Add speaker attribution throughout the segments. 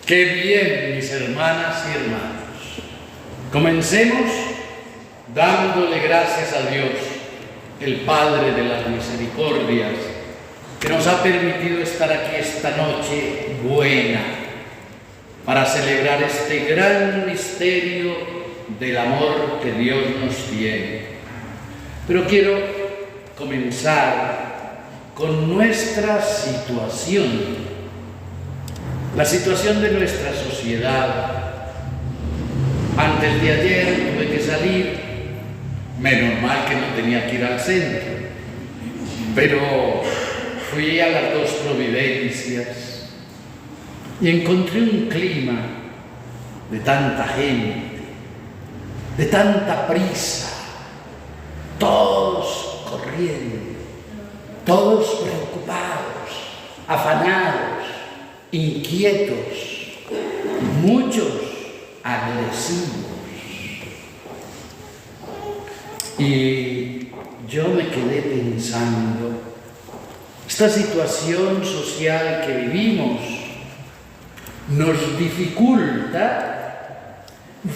Speaker 1: Qué bien, mis hermanas y hermanos. Comencemos dándole gracias a Dios, el Padre de las misericordias, que nos ha permitido estar aquí esta noche buena para celebrar este gran misterio del amor que Dios nos tiene. Pero quiero comenzar con nuestra situación. La situación de nuestra sociedad. Antes de ayer tuve que salir, menos mal que no tenía que ir al centro, pero fui a las Dos Providencias y encontré un clima de tanta gente, de tanta prisa, todos corriendo, todos preocupados, afanados, inquietos, muchos agresivos. Y yo me quedé pensando, esta situación social que vivimos nos dificulta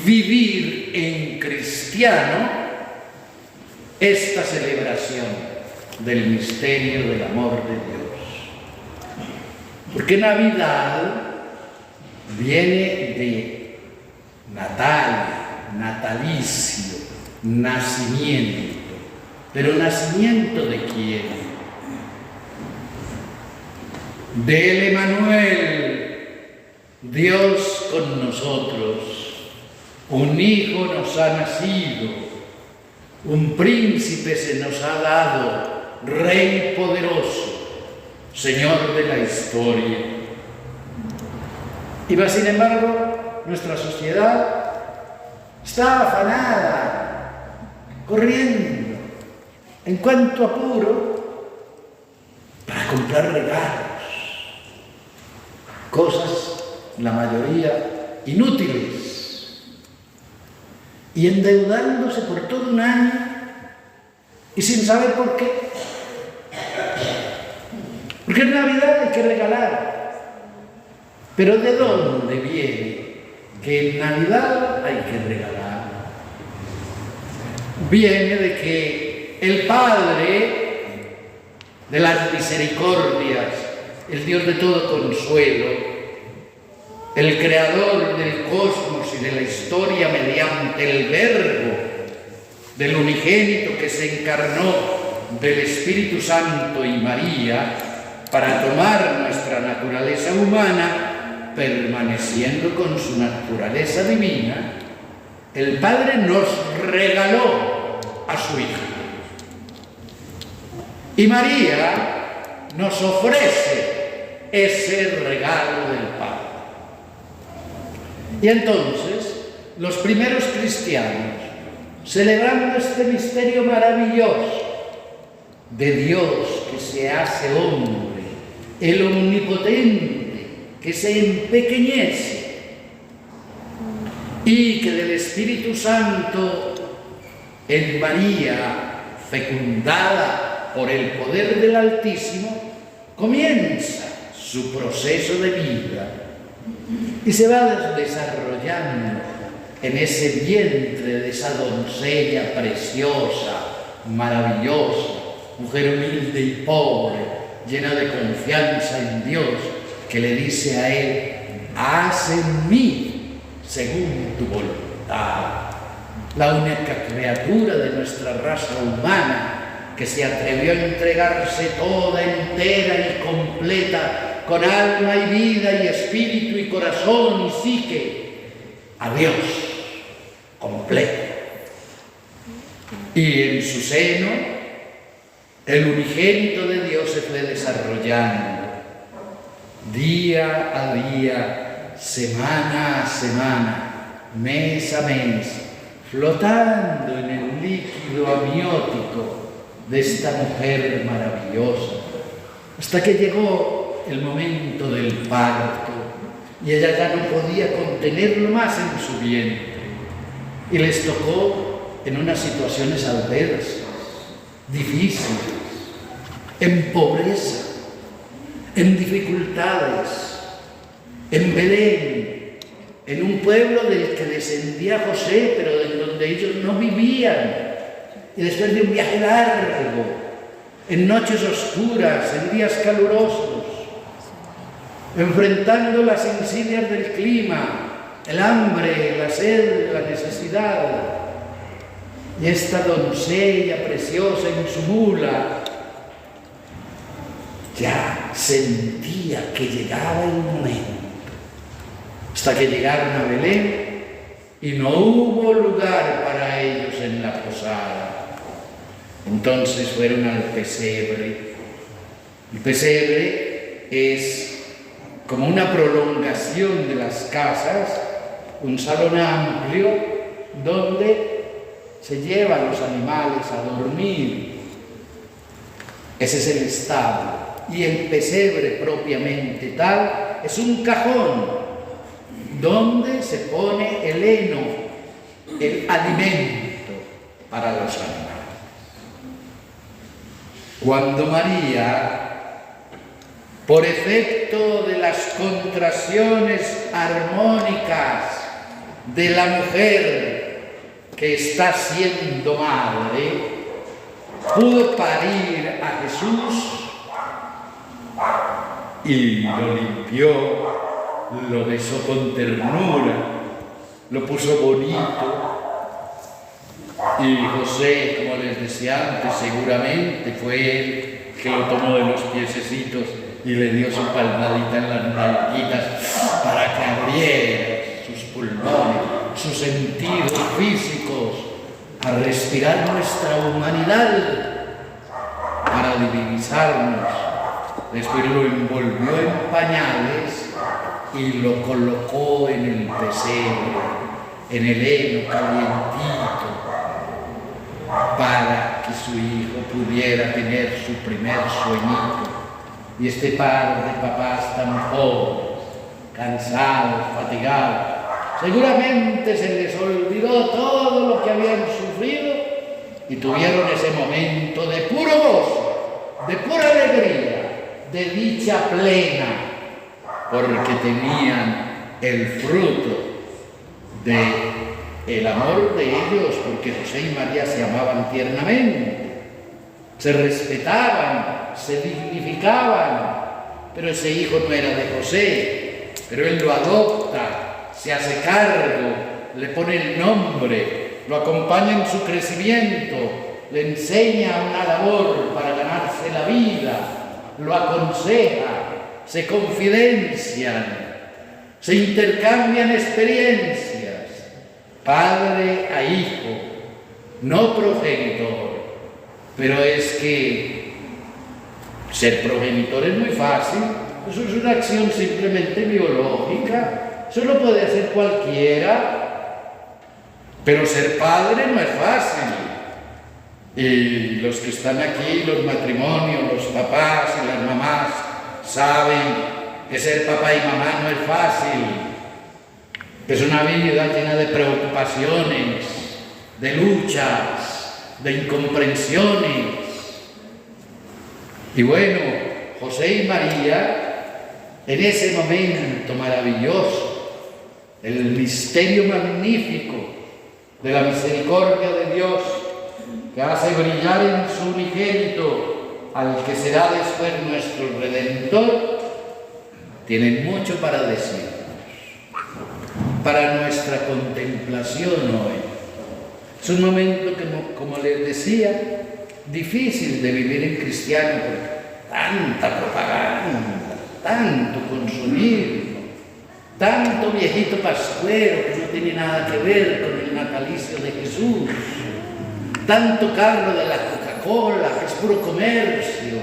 Speaker 1: vivir en cristiano esta celebración del misterio del amor de Dios. Porque Navidad viene de Natalia, natalicio, nacimiento. ¿Pero nacimiento de quién? Del Emanuel, Dios con nosotros. Un hijo nos ha nacido, un príncipe se nos ha dado, Rey poderoso, Señor de la historia. Y sin embargo, nuestra sociedad está afanada, corriendo, en cuanto apuro, para comprar regalos, cosas, la mayoría, inútiles, y endeudándose por todo un año y sin saber por qué. Porque en Navidad hay que regalar. Pero ¿de dónde viene que en Navidad hay que regalar? Viene de que el Padre de las misericordias, el Dios de todo consuelo, el creador del cosmos y de la historia mediante el Verbo del unigénito que se encarnó del Espíritu Santo y María, para tomar nuestra naturaleza humana, permaneciendo con su naturaleza divina, el Padre nos regaló a su Hijo. Y María nos ofrece ese regalo del Padre. Y entonces, los primeros cristianos, celebrando este misterio maravilloso de Dios que se hace hombre, el omnipotente que se empequeñece y que del Espíritu Santo en María, fecundada por el poder del Altísimo, comienza su proceso de vida y se va desarrollando en ese vientre de esa doncella preciosa, maravillosa, mujer humilde y pobre, llena de confianza en Dios, que le dice a él: haz en mí según tu voluntad. La única criatura de nuestra raza humana que se atrevió a entregarse toda, entera y completa, con alma y vida y espíritu y corazón y psique, a Dios completo. Y en su seno el unigénito de Dios se fue desarrollando día a día, semana a semana, mes a mes, flotando en el líquido amniótico de esta mujer maravillosa, hasta que llegó el momento del parto y ella ya no podía contenerlo más en su vientre y les tocó en unas situaciones adversas, difíciles, en pobreza, en dificultades, en Belén, en un pueblo del que descendía José, pero en donde ellos no vivían. Y después de un viaje largo, en noches oscuras, en días calurosos, enfrentando las insidias del clima, el hambre, la sed, la necesidad, y esta doncella preciosa en su mula ya sentía que llegaba el momento, hasta que llegaron a Belén y no hubo lugar para ellos en la posada. Entonces fueron al pesebre. El pesebre es como una prolongación de las casas, un salón amplio donde se llevan los animales a dormir. Ese es el establo. Y el pesebre propiamente tal es un cajón donde se pone el heno, el alimento para los animales. Cuando María, por efecto de las contracciones armónicas de la mujer que está siendo madre, pudo parir a Jesús y lo limpió, lo besó con ternura, lo puso bonito. Y José, como les decía antes, seguramente fue él que lo tomó de los piececitos y le dio su palmadita en las nalguitas para que abriera sus pulmones, sus sentidos físicos, a respirar nuestra humanidad, para divinizarnos. Después lo envolvió en pañales y lo colocó en el pesebre, en el heno calientito, para que su hijo pudiera tener su primer sueñito. Y este par de papás tan pobres, cansados, fatigados, seguramente se les olvidó todo lo que habían sufrido y tuvieron ese momento de puro gozo, de pura alegría, de dicha plena, porque tenían el fruto del amor de ellos, porque José y María se amaban tiernamente, se respetaban, se dignificaban, pero ese hijo no era de José, pero él lo adopta, se hace cargo, le pone el nombre, lo acompaña en su crecimiento, le enseña una labor para ganarse la vida, lo aconseja, se confidencian, se intercambian experiencias, padre a hijo, no progenitor. Pero es que ser progenitor es muy fácil, eso es una acción simplemente biológica, eso lo puede hacer cualquiera, pero ser padre no es fácil. Y los que están aquí, los matrimonios, los papás y las mamás, saben que ser papá y mamá no es fácil. Es una vida llena de preocupaciones, de luchas, de incomprensiones. Y bueno, José y María, en ese momento maravilloso, el misterio magnífico de la misericordia de Dios, que hace brillar en su unigénito al que será después nuestro Redentor, tienen mucho para decirnos, para nuestra contemplación hoy. Es un momento que, como les decía, difícil de vivir en cristiano, porque tanta propaganda, tanto consumismo, tanto viejito pascuero que no tiene nada que ver con el natalicio de Jesús, tanto carro de la Coca-Cola, que es puro comercio,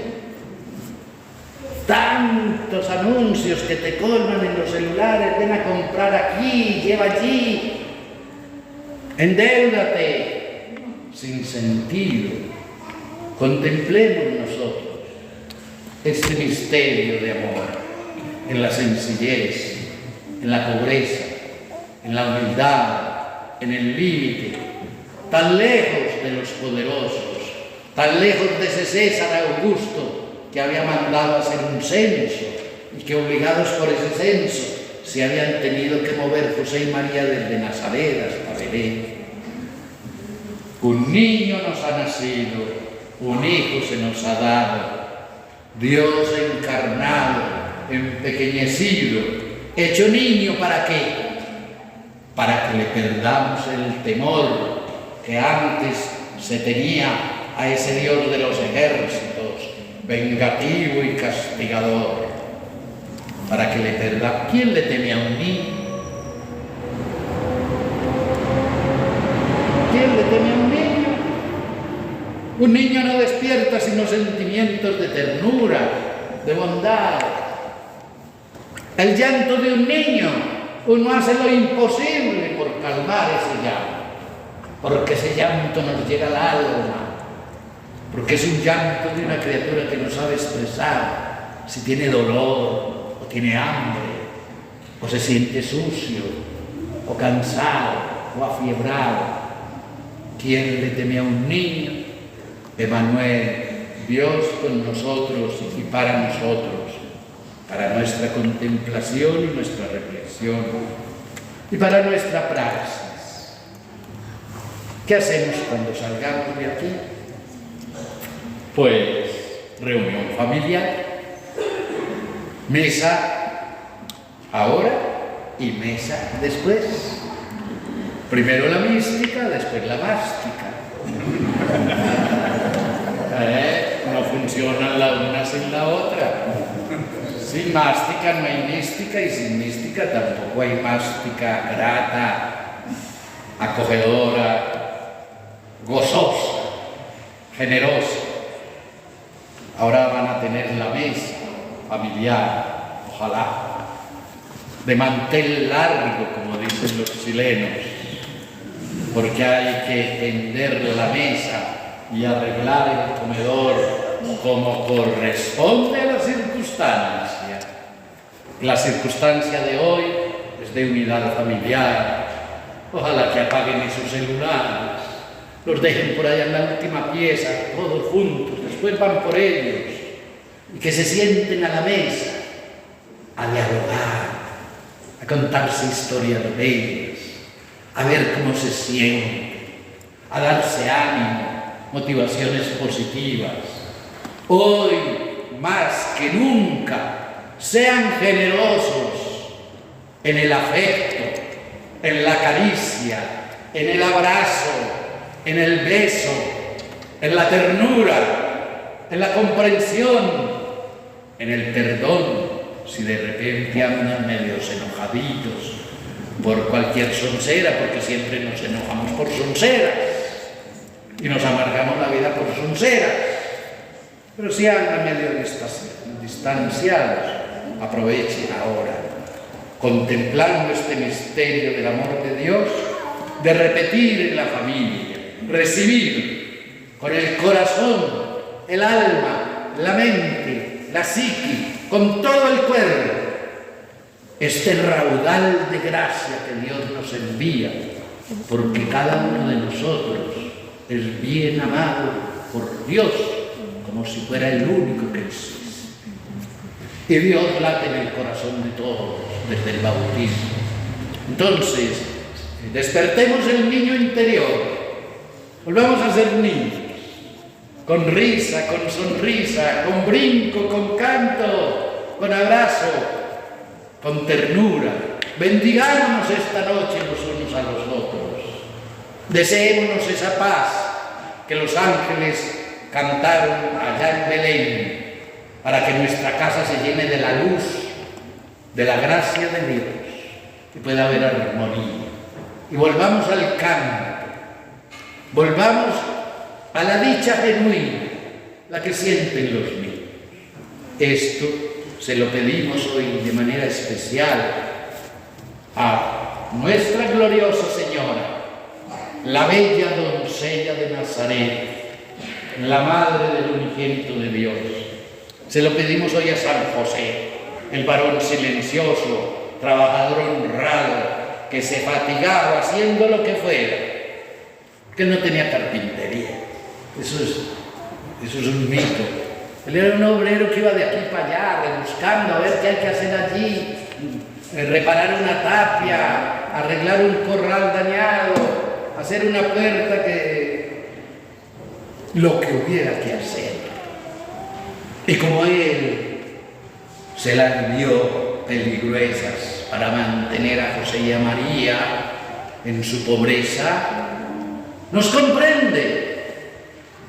Speaker 1: tantos anuncios que te colman en los celulares, ven a comprar aquí, lleva allí, endeúdate, sin sentido. Contemplemos nosotros este misterio de amor en la sencillez, en la pobreza, en la humildad, en el límite, tan lejos de los poderosos, tan lejos de ese César Augusto que había mandado a hacer un censo y que obligados por ese censo se habían tenido que mover José y María desde Nazaret hasta Belén. Un niño nos ha nacido, un hijo se nos ha dado, Dios encarnado, empequeñecido, hecho niño, ¿para qué? Para que le perdamos el temor que antes se tenía a ese Dios de los ejércitos, vengativo y castigador. Para que le perdamos. ¿Quién le teme a un niño? ¿Quién le teme a un niño? Un niño no despierta sino sentimientos de ternura, de bondad. El llanto de un niño, uno hace lo imposible por calmar ese llanto, porque ese llanto nos llega al alma, porque es un llanto de una criatura que no sabe expresar si tiene dolor, o tiene hambre, o se siente sucio, o cansado, o afiebrado. ¿Quién le teme a un niño? Emmanuel, Dios con nosotros y para nosotros, para nuestra contemplación y nuestra reflexión, y para nuestra praxis. ¿Qué hacemos cuando salgamos de aquí? Pues reunión familiar, mesa ahora y mesa después. Primero la mística, después la mástica. No funcionan la una sin la otra. Sin mástica no hay mística y sin mística tampoco hay mástica grata, acogedora, gozosa, generosa. Ahora van a tener la mesa familiar, ojalá, de mantel largo, como dicen los chilenos, porque hay que tender la mesa y arreglar el comedor como corresponde a la circunstancia. La circunstancia de hoy es de unidad familiar. Ojalá que apaguen esos celulares, los dejen por allá en la última pieza, todos juntos, después van por ellos, y que se sienten a la mesa a dialogar, a contarse historias bellas, a ver cómo se sienten, a darse ánimo, motivaciones positivas. Hoy, más que nunca, sean generosos en el afecto, en la caricia, en el abrazo, en el beso, en la ternura, en la comprensión, en el perdón, si de repente andan medios enojaditos por cualquier soncera, porque siempre nos enojamos por sonceras y nos amargamos la vida por sonceras. Pero si andan medio distanciados, aprovechen ahora, contemplando este misterio del amor de Dios, de repetir en la familia, recibir con el corazón, el alma, la mente, la psique, con todo el cuerpo, este raudal de gracia que Dios nos envía, porque cada uno de nosotros es bien amado por Dios, como si fuera el único que existe. Y Dios late en el corazón de todos desde el bautismo. Entonces, despertemos el niño interior, volvamos a ser niños, con risa, con sonrisa, con brinco, con canto, con abrazo, con ternura. Bendigámonos esta noche los unos a los otros. Deseémonos esa paz que los ángeles cantaron allá en Belén, para que nuestra casa se llene de la luz, de la gracia de Dios, y pueda haber armonía. Y volvamos al canto, volvamos a la dicha genuina, la que sienten los niños. Esto se lo pedimos hoy de manera especial a nuestra gloriosa Señora, la bella doncella de Nazaret, la Madre del unigénito de Dios. Se lo pedimos hoy a San José, el varón silencioso, trabajador honrado, que se fatigaba haciendo lo que fuera, que no tenía carpintería. Eso es un mito. Él era un obrero que iba de aquí para allá, rebuscando a ver qué hay que hacer allí, reparar una tapia, arreglar un corral dañado, hacer una puerta lo que hubiera que hacer. Y como él se las dio peligruesas para mantener a José y a María en su pobreza, nos comprende,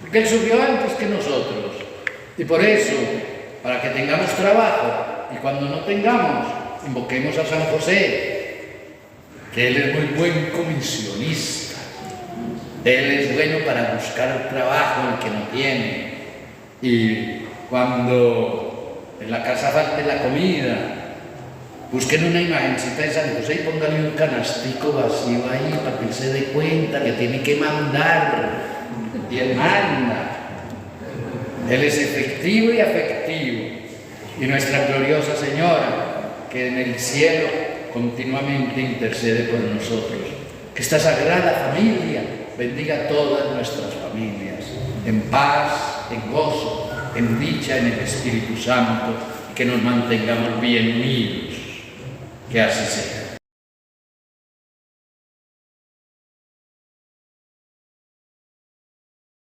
Speaker 1: porque él subió antes que nosotros. Y por eso, para que tengamos trabajo y cuando no tengamos, invoquemos a San José, que él es muy buen comisionista. Él es bueno para buscar trabajo el que no tiene. Y cuando en la casa falte la comida, busquen una imagencita de San José y pónganle un canastico vacío ahí para que él se dé cuenta que tiene que mandar. Y él manda. Él es efectivo y afectivo. Y nuestra gloriosa Señora, que en el cielo continuamente intercede por nosotros. Que esta sagrada familia bendiga todas nuestras familias, en paz, en gozo, en dicha, en el Espíritu Santo, que nos mantengamos bien unidos. Que así sea.